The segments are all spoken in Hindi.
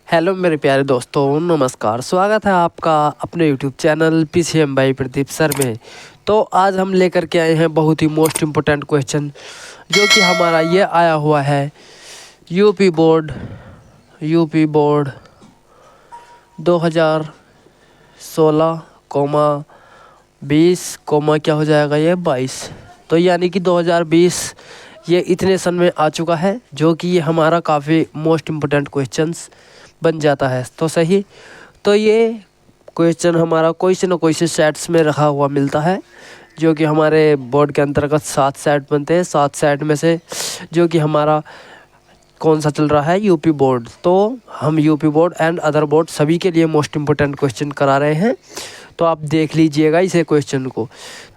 हेलो मेरे प्यारे दोस्तों, नमस्कार। स्वागत है आपका अपने YouTube channel PCM by Pradeep sir में। तो आज हम लेकर के आए हैं बहुत ही मोस्ट इम्पोर्टेंट क्वेश्चन, जो कि हमारा ये आया हुआ है यूपी बोर्ड 2016, 20 क्या हो जाएगा ये 22। तो यानी कि 2020 ये इतने सन में आ चुका है, जो कि ये हमारा काफ़ी मोस्ट इम्पोर्टेंट क्वेश्चंस बन जाता है। तो सही, तो ये क्वेश्चन हमारा कोई से न कोई से सेट्स में रखा हुआ मिलता है, जो कि हमारे बोर्ड के अंतर्गत 7 सेट बनते हैं। 7 सेट में से जो कि हमारा कौन सा चल रहा है, यूपी बोर्ड। तो हम UP board and other board सभी के लिए मोस्ट इम्पोर्टेंट क्वेश्चन करा रहे हैं। तो आप देख लीजिएगा इसे क्वेश्चन को।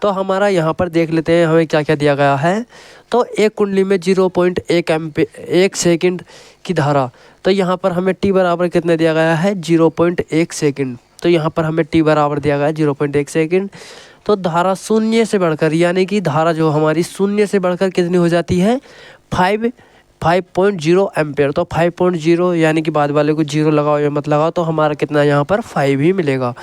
तो हमारा यहाँ पर देख लेते हैं हमें क्या क्या दिया गया है। तो एक कुंडली में 0.1 सेकंड की धारा, तो यहाँ पर हमें टी बराबर कितने दिया गया है 0.1 सेकंड। तो यहाँ पर हमें टी बराबर दिया गया है 0.1 सेकंड। तो धारा शून्य से बढ़कर, यानी कि धारा जो हमारी शून्य से बढ़कर कितनी हो जाती है 5.0 एम्पेयर। तो 5.0 यानी कि बाद वाले को 0 लगाओ या मत लगाओ, तो हमारा कितना यहाँ पर 5 ही मिलेगा।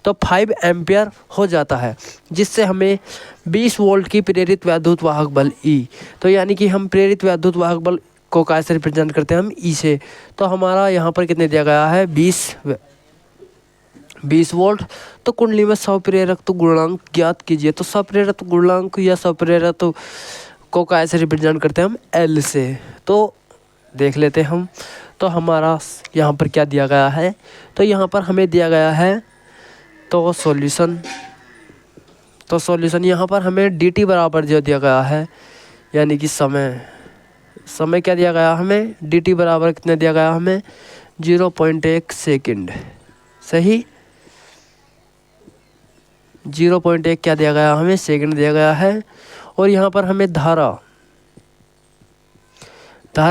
तो 5 एम्पेयर हो जाता है, जिससे हमें 20 वोल्ट की प्रेरित वैद्युत वाहक बल E। तो यानी कि हम प्रेरित वैद्युत वाहक बल को कैसे रिप्रेजेंट करते हैं हम E से। तो हमारा यहाँ पर कितने दिया गया है 20 वोल्ट। तो कुंडली में स्वप्रेरक गुणांक ज्ञात कीजिए। तो स्वप्रेरक गुणांक या स्वप्रेरक को कैसे रिप्रेजेंट करते हैं हम L से। तो देख लेते हैं हम। तो हमारा यहाँ पर क्या दिया गया है, तो यहाँ पर हमें दिया गया है तो सॉल्यूशन यहाँ पर हमें dt बराबर जो दिया गया है, यानी कि समय क्या दिया गया हमें, dt बराबर कितने दिया गया हमें 0.1 सेकंड। सही, 0.1 क्या दिया गया हमें सेकंड दिया गया है। और यहाँ पर हमें धारा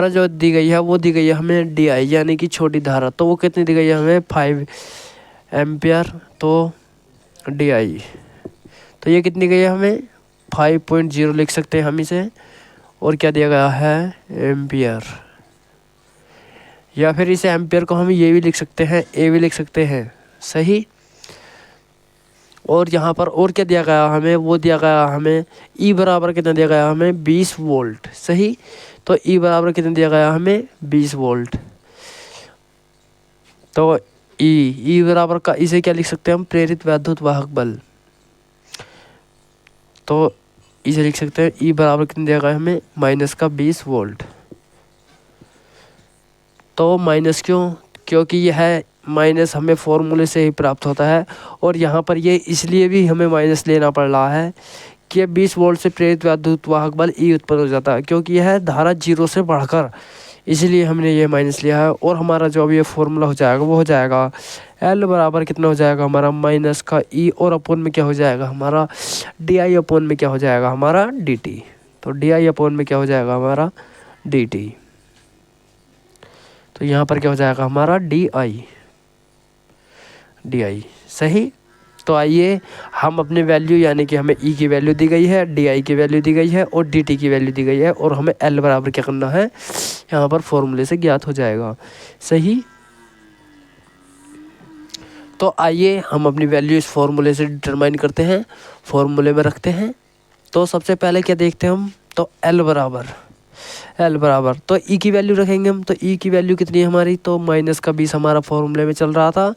जो दी गई है वो दी गई है हमें di, यानी कि छोटी धारा। तो वो कितनी दी गई है हमें 5 एम्पियर। तो di तो ये कितनी गई है हमें 5.0 लिख सकते हैं हम इसे। और क्या दिया गया है एम्पियर, या फिर इसे एम्पियर को हम ये भी लिख सकते हैं, ए भी लिख सकते हैं। सही, और यहाँ पर और क्या दिया गया हमें, वो दिया गया हमें E बराबर कितना दिया गया हमें 20 वोल्ट। सही, तो E बराबर कितना दिया गया हमें 20 वोल्ट। तो E बराबर का इसे क्या लिख सकते हैं हम प्रेरित वैद्युत वाहक बल। तो इसे लिख सकते हैं E बराबर कितना दिया गया हमें -20 वोल्ट। तो माइनस क्यों, क्योंकि यह माइनस हमें फॉर्मूले से ही प्राप्त होता है। और यहाँ पर ये इसलिए भी हमें माइनस लेना पड़ रहा है कि 20 वोल्ट से प्रेरित वैद्युत वाहक बल E उत्पन्न हो जाता है, क्योंकि यह धारा 0 से बढ़कर, इसलिए हमने ये माइनस लिया है। और हमारा जो अब ये फॉर्मूला हो जाएगा वो हो जाएगा L बराबर कितना हो जाएगा हमारा माइनस का E, और अपोन में क्या हो जाएगा हमारा DI अपोन में क्या हो जाएगा हमारा DT। तो DI अपोन में क्या हो जाएगा हमारा DT। तो यहाँ पर क्या हो जाएगा हमारा DI। सही, तो आइए हम अपने वैल्यू, यानी कि हमें E की वैल्यू दी गई है, DI की वैल्यू दी गई है और DT की वैल्यू दी गई है, और हमें L बराबर क्या करना है यहाँ पर फॉर्मूले से ज्ञात हो जाएगा। सही, तो आइए हम अपनी वैल्यू इस फॉर्मूले से डिटरमाइन करते हैं, फॉर्मूले में रखते हैं। तो सबसे पहले क्या देखते हैं हम, तो L बराबर तो E की वैल्यू रखेंगे हम। तो E की वैल्यू कितनी है हमारी, तो -20 हमारा फॉर्मूले में चल रहा था,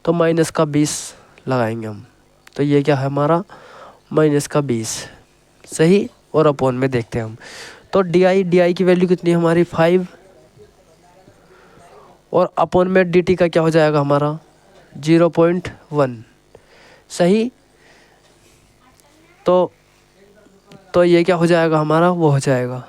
तो -20 लगाएंगे हम। तो ये क्या है हमारा -20। सही, और अपोन में देखते हैं हम। तो DI की वैल्यू कितनी है हमारी 5, और अपोन में DT का क्या हो जाएगा हमारा 0.1। सही, तो ये क्या हो जाएगा हमारा, वो हो जाएगा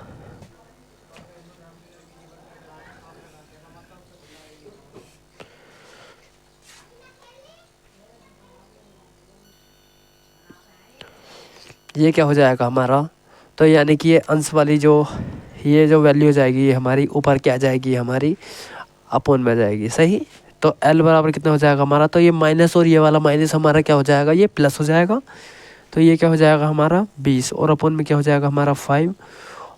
ये क्या हो जाएगा हमारा, तो यानी कि ये अंश वाली ये जो वैल्यू हो जाएगी ये हमारी ऊपर क्या आ जाएगी हमारी अपोन में जाएगी। सही, तो L बराबर कितना हो जाएगा हमारा, तो ये माइनस और ये वाला माइनस हमारा क्या हो जाएगा, ये प्लस हो जाएगा। तो ये क्या हो जाएगा हमारा 20, और अपोन में क्या हो जाएगा हमारा 5,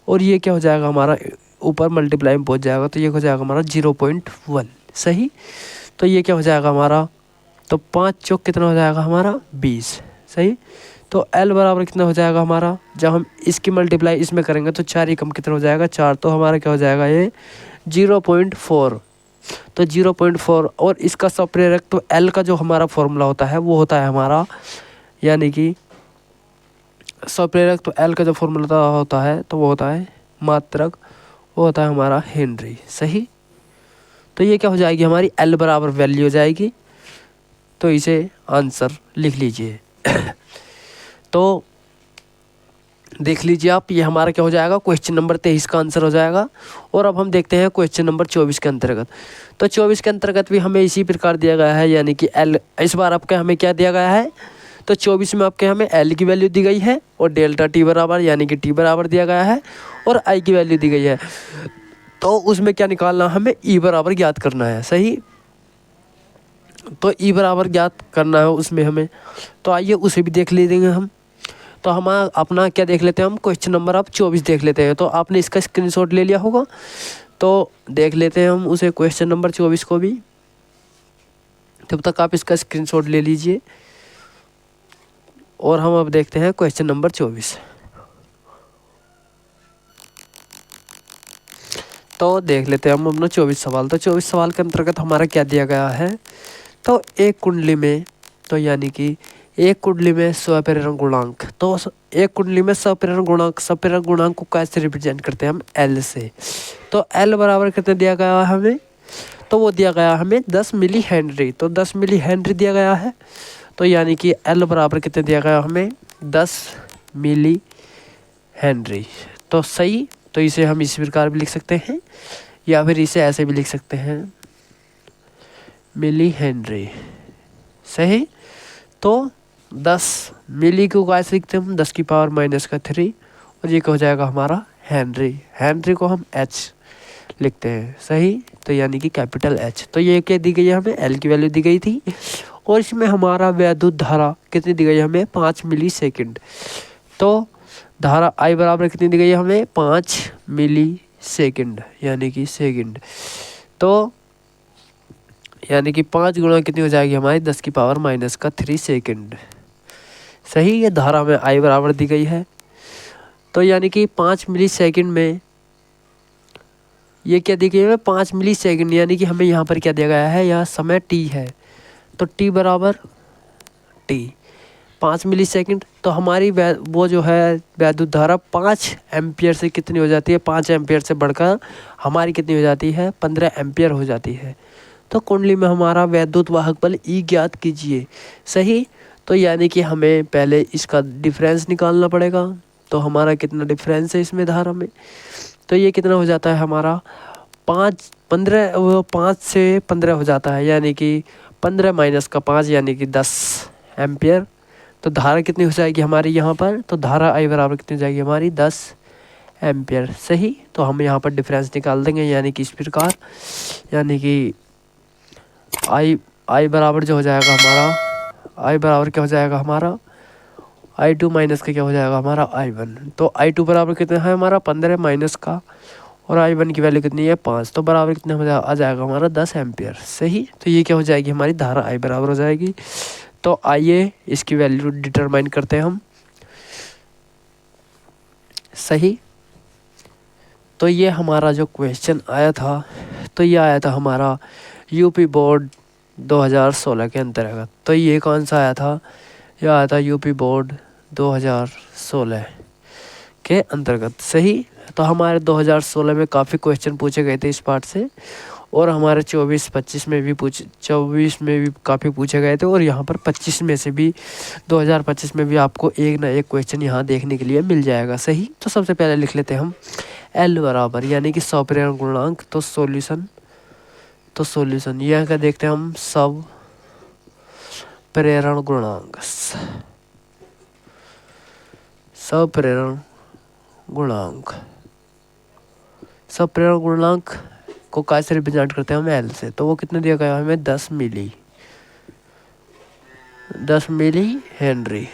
और ये क्या हो जाएगा हमारा ऊपर मल्टीप्लाई में पहुंच जाएगा, तो ये हो जाएगा हमारा 0.1। सही, तो ये क्या हो जाएगा हमारा, तो 5 चौक कितना हो जाएगा हमारा 20। सही, तो L बराबर कितना हो जाएगा हमारा, जब हम इसकी मल्टीप्लाई इसमें करेंगे तो 4 एकम कितना हो जाएगा 4, तो हमारा क्या हो जाएगा ये 0.4। तो 0.4 और इसका सप्रेरक, तो L का जो हमारा फॉर्मूला होता है वो होता है हमारा, यानी कि सप्रेरक, तो L का जो फॉर्मूला होता है तो वो होता है मात्रक, वो होता है हमारा हेनरी। सही, तो ये क्या हो जाएगी हमारी L बराबर वैल्यू हो जाएगी, तो इसे आंसर लिख लीजिए। तो देख लीजिए आप, ये हमारा क्या हो जाएगा क्वेश्चन नंबर 23 का आंसर हो जाएगा। और अब हम देखते हैं क्वेश्चन नंबर 24 के अंतर्गत। तो 24 के अंतर्गत भी हमें इसी प्रकार दिया गया है, यानी कि L इस बार आपके हमें क्या दिया गया है, तो 24 में आपके हमें L की वैल्यू दी गई है और डेल्टा T बराबर यानी कि T बराबर दिया गया है और I की वैल्यू दी गई है। तो उसमें क्या निकालना, हमें E बराबर ज्ञात करना है। सही, तो E बराबर ज्ञात करना है उसमें हमें, तो आइए उसे भी देख लेंगे हम। तो हम अपना क्या देख लेते हैं, हम क्वेश्चन नंबर आप 24 देख लेते हैं। तो आपने इसका स्क्रीनशॉट ले लिया होगा, तो देख लेते हैं हम उसे क्वेश्चन नंबर 24 को भी। तब तक आप इसका स्क्रीनशॉट ले लीजिए और हम अब देखते हैं क्वेश्चन नंबर 24। तो देख लेते हैं हम अपना 24 सवाल। तो 24 सवाल के अंतर्गत हमारा क्या दिया गया है, तो एक कुंडली में, तो यानी कि एक कुंडली में स्वप्रेरण गुणांक, तो एक कुंडली में स्वप्रेरण गुणांक को कैसे रिप्रेजेंट करते हैं हम, L से। तो L बराबर कितने दिया गया है हमें, तो वो दिया गया हमें 10 मिली हेनरी। तो 10 मिली हेनरी दिया गया है, तो यानी कि L बराबर कितने दिया गया हमें 10 मिली हेनरी। तो सही, तो इसे हम इस प्रकार भी लिख सकते हैं या फिर इसे ऐसे भी लिख सकते हैं, मिली हेनरी। सही, तो 10 मिली को कैसे लिखते हैं हम, 10 की पावर -3 और ये क्या हो जाएगा हमारा हेनरी। हेनरी को हम H लिखते हैं। सही, तो यानी कि कैपिटल H। तो ये क्या दी गई है हमें, L की वैल्यू दी गई थी और इसमें हमारा वैद्युत धारा कितनी दी गई है हमें 5 मिली सेकेंड। तो धारा I बराबर कितनी दी गई है हमें 5 मिली सेकेंड, यानी कि सेकेंड। तो यानी कि 5 गुणा कितनी हो जाएगी हमारी 10 की पावर -3 सेकेंड। सही, ये धारा में I बराबर दी गई है। तो यानी कि 5 मिली सेकेंड में ये क्या दी गई है 5 मिली सेकेंड, यानी कि हमें यहाँ पर क्या दिया गया है, यह समय T है। तो T बराबर T 5 मिली सेकेंड। तो हमारी वो जो है वैद्युत धारा 5 एम्पियर से कितनी हो जाती है, 5 एम्पियर से बढ़कर हमारी कितनी हो जाती है 15 एम्पियर हो जाती है। तो कुंडली में हमारा वैद्युत वाहक बल E ज्ञात कीजिए। सही, तो यानी कि हमें पहले इसका डिफरेंस निकालना पड़ेगा। तो हमारा कितना डिफरेंस है इसमें धारा में, तो ये कितना हो जाता है हमारा 5 से 15 हो जाता है, यानी कि 15 माइनस का 5 यानी कि 10 एम्पियर। तो धारा कितनी हो जाएगी हमारी यहाँ पर, तो धारा I बराबर कितनी हो जाएगी हमारी 10 एम्पियर। सही, तो हम यहाँ पर डिफरेंस निकाल देंगे, यानी कि इस प्रकार, यानी कि I बराबर जो हो जाएगा हमारा, I बराबर क्या हो जाएगा हमारा I2 माइनस का क्या हो जाएगा हमारा I1। तो I2 बराबर कितना है हमारा 15 माइनस का और I1 की वैल्यू कितनी है 5, तो बराबर कितना आ जाएगा हमारा 10 एम्पियर। सही, तो ये क्या हो जाएगी हमारी धारा I बराबर हो जाएगी। तो आइए इसकी वैल्यू डिटरमाइन करते हैं हम। सही, तो ये हमारा जो क्वेश्चन आया था, तो ये आया था हमारा यूपी बोर्ड 2016 के अंतर्गत। तो ये कौन सा आया था, यह आया था यूपी बोर्ड 2016 के अंतर्गत। सही, तो हमारे 2016 में काफ़ी क्वेश्चन पूछे गए थे इस पार्ट से और हमारे 24-25 में भी 24 में भी काफ़ी पूछे गए थे और यहाँ पर 25 में से भी 2025 में भी आपको एक ना एक क्वेश्चन यहाँ देखने के लिए मिल जाएगा। सही, तो सबसे पहले लिख लेते हैं हम L बराबर यानी कि स्वप्रेरण गुणांक। तो सॉल्यूशन यह क्या देखते हैं हम, सब प्रेरण गुणांक, स्वप्रेरण गुणांक को कैसे रिप्रेजेंट करते हैं हम L से। तो वो कितने दिया गया हमें 10 मिली हेनरी।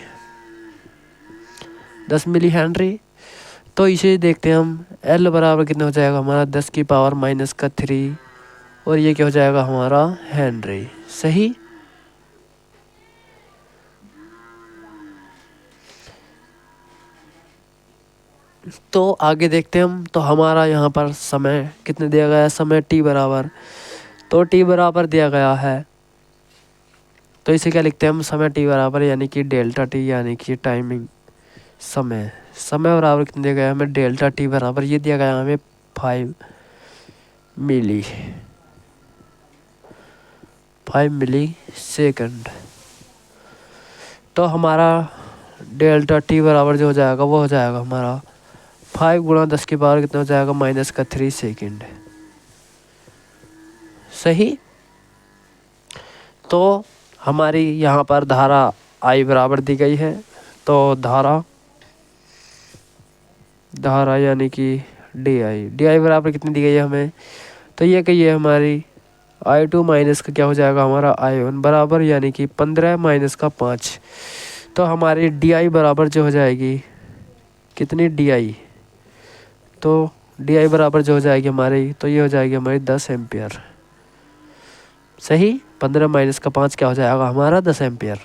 तो इसे देखते हैं हम। L बराबर कितना हो जाएगा हमारा 10 की पावर माइनस का 3, और ये क्या हो जाएगा हमारा हेनरी। सही। तो आगे देखते हैं हम। तो हमारा यहाँ पर समय कितने दिया गया है, समय t बराबर, तो t बराबर दिया गया है, तो इसे क्या लिखते हैं हम, समय t बराबर यानी कि डेल्टा t, यानी कि टाइमिंग समय। समय बराबर कितने दिया गया है हमें, डेल्टा t बराबर ये दिया गया हमें 5 मिली सेकंड। तो हमारा डेल्टा t बराबर जो हो जाएगा वो हो जाएगा हमारा 5 गुणा 10 की पावर कितना हो जाएगा माइनस का 3 सेकेंड। सही। तो हमारी यहाँ पर धारा I बराबर दी गई है, तो धारा यानी कि डी आई बराबर कितनी दी गई है हमें, तो ये कही है हमारी I2 माइनस का क्या हो जाएगा हमारा I1 बराबर, यानी कि 15 माइनस का 5। तो हमारी डी बराबर जो हो जाएगी कितनी डी, तो डी बराबर जो हो जाएगी हमारी, तो ये हो जाएगी हमारी 10 एम्पियर। सही। 15 माइनस का 5 क्या हो जाएगा हमारा 10 एम्पियर।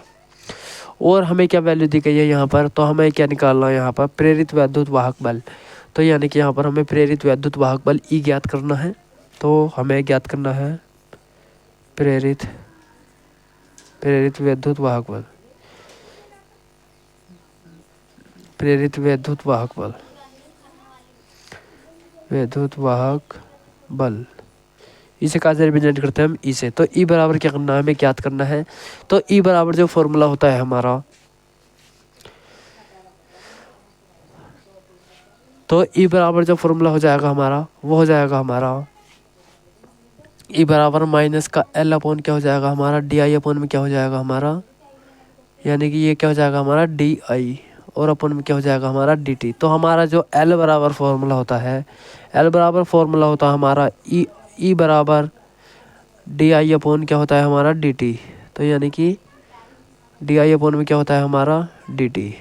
और हमें क्या वैल्यू दी गई है यहाँ पर, तो हमें क्या निकालना है यहाँ पर, प्रेरित वैद्युत वाहक बल। तो यानी कि यहाँ पर हमें प्रेरित वैद्युत वाहक बल ई ज्ञात करना है। तो हमें ज्ञात करना है प्रेरित वैद्युत वाहक बल, प्रेरित वैद्युत वाहक बल इसे कहाँ से रिप्रेजेंट करते हैं हम, ई से। तो ई बराबर क्या करना है हमें ज्ञात करना है। तो ई बराबर जो फॉर्मूला होता है हमारा, तो ई बराबर जो फॉर्मूला हो जाएगा हमारा वो हो जाएगा हमारा ई बराबर माइनस का एल अपॉन क्या हो जाएगा हमारा डी आई अपॉन में क्या हो जाएगा हमारा, यानी कि ये क्या हो जाएगा हमारा डी आई, और अपन में क्या हो जाएगा हमारा डी टी। तो हमारा जो एल बराबर फॉर्मूला होता है, एल बराबर फॉर्मूला होता है हमारा ई बराबर डी आई अपॉन क्या होता है हमारा डी टी। तो यानी कि डी आई अपॉन में क्या होता है हमारा डी टी।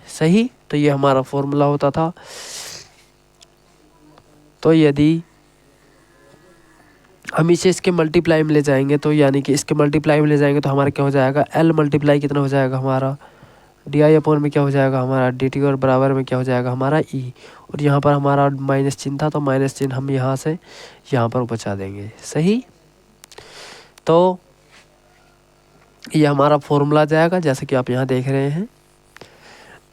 सही। तो ये हमारा फॉर्मूला होता था। तो यदि हम इसे इसके मल्टीप्लाई में ले जाएंगे, तो यानी कि इसके मल्टीप्लाई में ले जाएंगे तो हमारा क्या हो जाएगा, एल मल्टीप्लाई कितना हो जाएगा हमारा डी आई अपॉन में क्या हो जाएगा हमारा डी टी, और बराबर में क्या हो जाएगा हमारा ई। और यहाँ पर हमारा माइनस चिन्ह था, तो माइनस चिन्ह हम यहाँ से यहाँ पर बचा देंगे। सही। तो ये हमारा फॉर्मूला जाएगा जैसे कि आप यहाँ देख रहे हैं।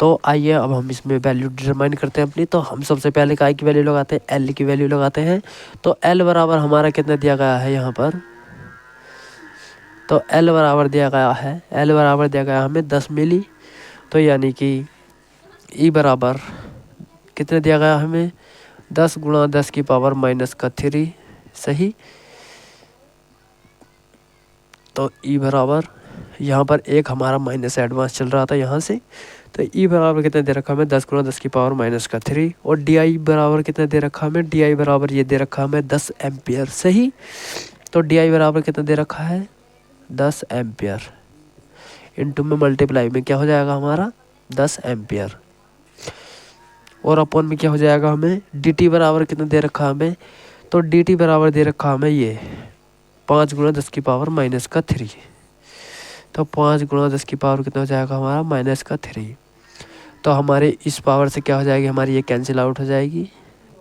तो आइए अब हम इसमें वैल्यू डिटरमाइन करते हैं अपनी। तो हम सबसे पहले काय की वैल्यू लगाते हैं, एल की वैल्यू लगाते हैं। तो एल बराबर हमारा कितना दिया गया है यहाँ पर, तो एल बराबर दिया गया है, एल बराबर दिया गया हमें 10 मिली। तो यानी कि ई बराबर कितने दिया गया हमें, 10 गुणा 10 की पावर माइनस का 3। सही। तो ई बराबर यहाँ पर एक हमारा माइनस एडवांस चल रहा था यहाँ से, तो ई बराबर कितना दे रखा हमें 10 गुणा 10 की पावर माइनस का 3। और डी आई बराबर कितना दे रखा हमें, डी आई बराबर ये दे रखा हमें 10 एम्पियर। सही। तो डी आई बराबर कितना दे रखा है 10 एम्पियर, इनटू में मल्टीप्लाई में क्या हो जाएगा हमारा 10 एम्पियर, और अपॉन में क्या हो जाएगा हमें डी टी बराबर कितना दे रखा हमें, तो डी टी बराबर दे रखा हमें ये 5 गुणा 10 की पावर माइनस का 3। तो 5 गुणा 10 की पावर कितना हो जाएगा हमारा माइनस का 3। तो हमारे इस पावर से क्या हो जाएगी हमारी, ये कैंसिल आउट हो जाएगी।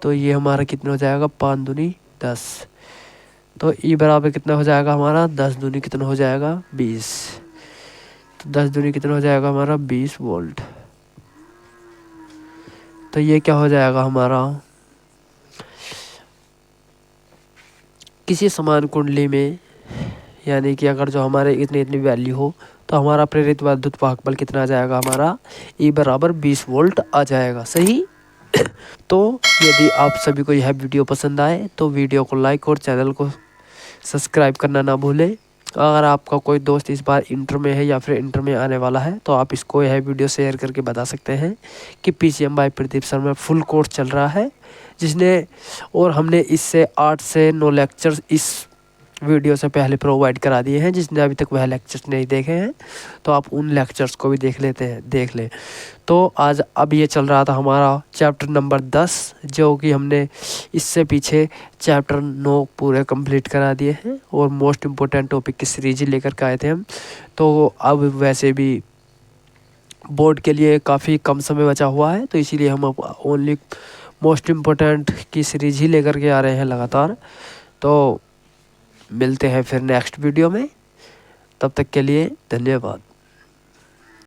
तो ये हमारा कितना हो जाएगा 5 दूनी 10। तो ई बराबर कितना हो जाएगा हमारा 10 दूनी कितना हो जाएगा 20। तो 10 दूनी कितना हो जाएगा हमारा 20 वोल्ट। तो ये क्या हो जाएगा हमारा, किसी समान कुंडली में, यानी कि अगर जो हमारे इतनी वैल्यू हो, तो हमारा प्रेरित वैद्युत वाहक बल कितना आ जाएगा हमारा ई बराबर 20 वोल्ट आ जाएगा। सही। तो यदि आप सभी को यह वीडियो पसंद आए तो वीडियो को लाइक और चैनल को सब्सक्राइब करना ना भूलें। अगर आपका कोई दोस्त इस बार इंटर में है या फिर इंटर में आने वाला है, तो आप इसको यह वीडियो शेयर करके बता सकते हैं कि पीसीएम बाय प्रदीप सर में फुल कोर्स चल रहा है, जिसने और हमने इससे 8 से 9 लेक्चर्स इस वीडियो से पहले प्रोवाइड करा दिए हैं। जिसने अभी तक वह लेक्चर्स नहीं देखे हैं तो आप उन लेक्चर्स को भी देख लें। तो आज अब ये चल रहा था हमारा चैप्टर नंबर 10, जो कि हमने इससे पीछे चैप्टर 9 पूरे कंप्लीट करा दिए हैं और मोस्ट इम्पोर्टेंट टॉपिक की सीरीज लेकर के आए थे हम। तो अब वैसे भी बोर्ड के लिए काफ़ी कम समय बचा हुआ है, तो इसीलिए हम अब ओनली मोस्ट इम्पोर्टेंट की सीरीज ही लेकर के आ रहे हैं लगातार। तो मिलते हैं फिर नेक्स्ट वीडियो में, तब तक के लिए धन्यवाद।